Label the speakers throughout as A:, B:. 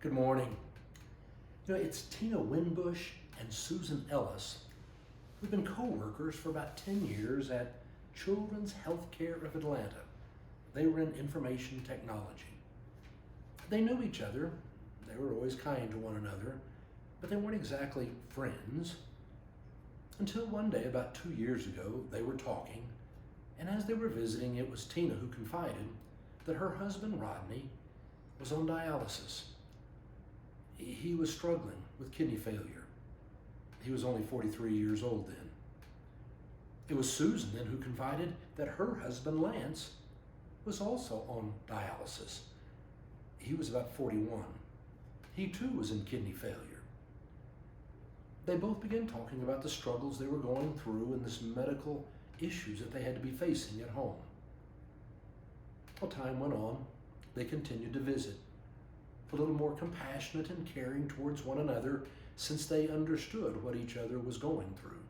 A: Good morning. It's Tina Winbush and Susan Ellis who've been co-workers for about 10 years at Children's Healthcare of Atlanta. They were in information technology. They knew each other. They were always kind to one another, but they weren't exactly friends. Until one day, about 2 years ago, they were talking, and as they were visiting, it was Tina who confided that her husband, Rodney, was on dialysis. He was struggling with kidney failure. He was only 43 years old then. It was Susan then who confided that her husband, Lance, was also on dialysis. He was about 41. He too was in kidney failure. They both began talking about the struggles they were going through and this medical issues that they had to be facing at home. Well, time went on. They continued to visit, a little more compassionate and caring towards one another since they understood what each other was going through.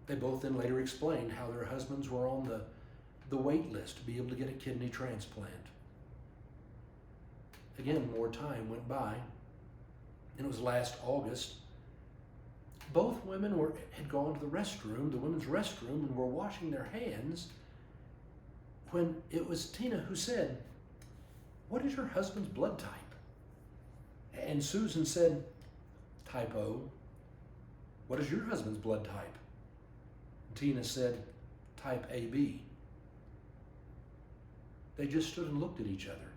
A: They both then later explained how their husbands were on the wait list to be able to get a kidney transplant. Again, more time went by, and it was last August. Both women had gone to the restroom, the women's restroom, and were washing their hands when it was Tina who said, "What is your husband's blood type?" And Susan said, "Type O." "What is your husband's blood type?" Tina said, "Type AB." They just stood and looked at each other.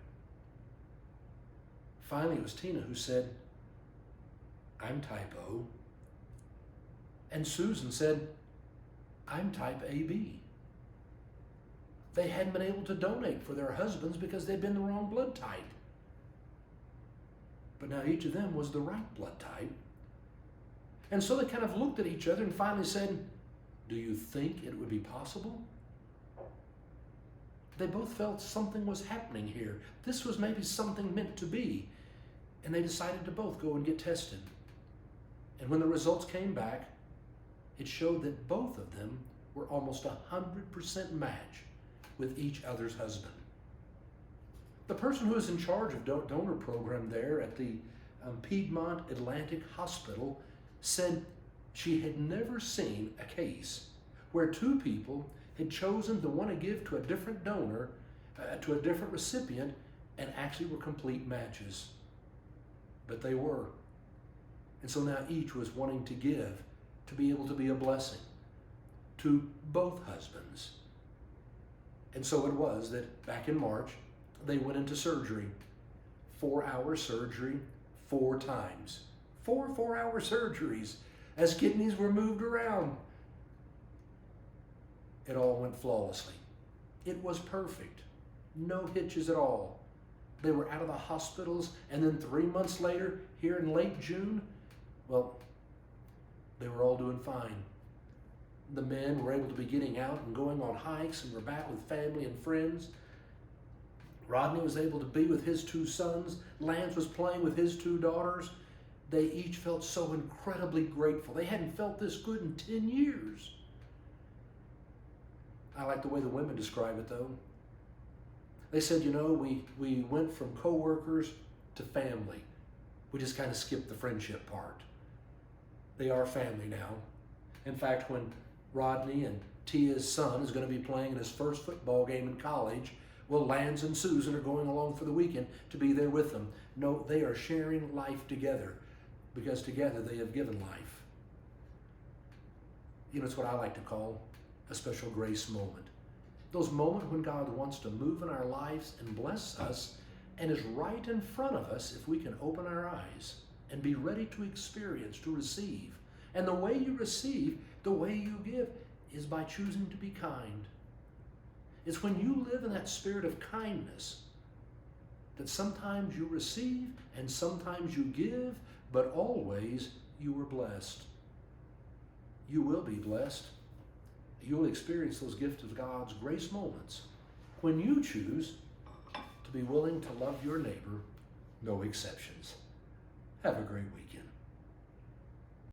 A: Finally, it was Tina who said, "I'm type O." And Susan said, "I'm type AB." They hadn't been able to donate for their husbands because they'd been the wrong blood type. But now each of them was the right blood type. And so they kind of looked at each other and finally said, "Do you think it would be possible?" They both felt something was happening here. This was maybe something meant to be. And they decided to both go and get tested. And when the results came back, it showed that both of them were almost 100% match with each other's husband. The person who was in charge of donor program there at the Piedmont Atlantic Hospital said she had never seen a case where two people had chosen to want to give to a different donor, to a different recipient, and actually were complete matches. But they were. And so now each was wanting to give to be able to be a blessing to both husbands. And so it was that back in March, they went into surgery. 4-hour surgery, 4 times. 4 4-hour surgeries as kidneys were moved around. It all went flawlessly. It was perfect. No hitches at all. They were out of the hospitals, and then 3 months later, here in late June, well, they were all doing fine. The men were able to be getting out and going on hikes and were back with family and friends. Rodney was able to be with his 2 sons. Lance was playing with his 2 daughters. They each felt so incredibly grateful. They hadn't felt this good in 10 years. I like the way the women describe it, though. They said, we went from co-workers to family. We just kind of skipped the friendship part. They are family now. In fact, when Rodney and Tia's son is going to be playing in his first football game in college, well, Lance and Susan are going along for the weekend to be there with them. No, they are sharing life together because together they have given life. It's what I like to call a special grace moment. Those moments when God wants to move in our lives and bless us and is right in front of us if we can open our eyes and be ready to experience, to receive. And the way you receive, the way you give, is by choosing to be kind. It's when you live in that spirit of kindness that sometimes you receive and sometimes you give, but always you are blessed. You will be blessed. You'll experience those gifts of God's grace moments when you choose to be willing to love your neighbor, no exceptions. Have a great week.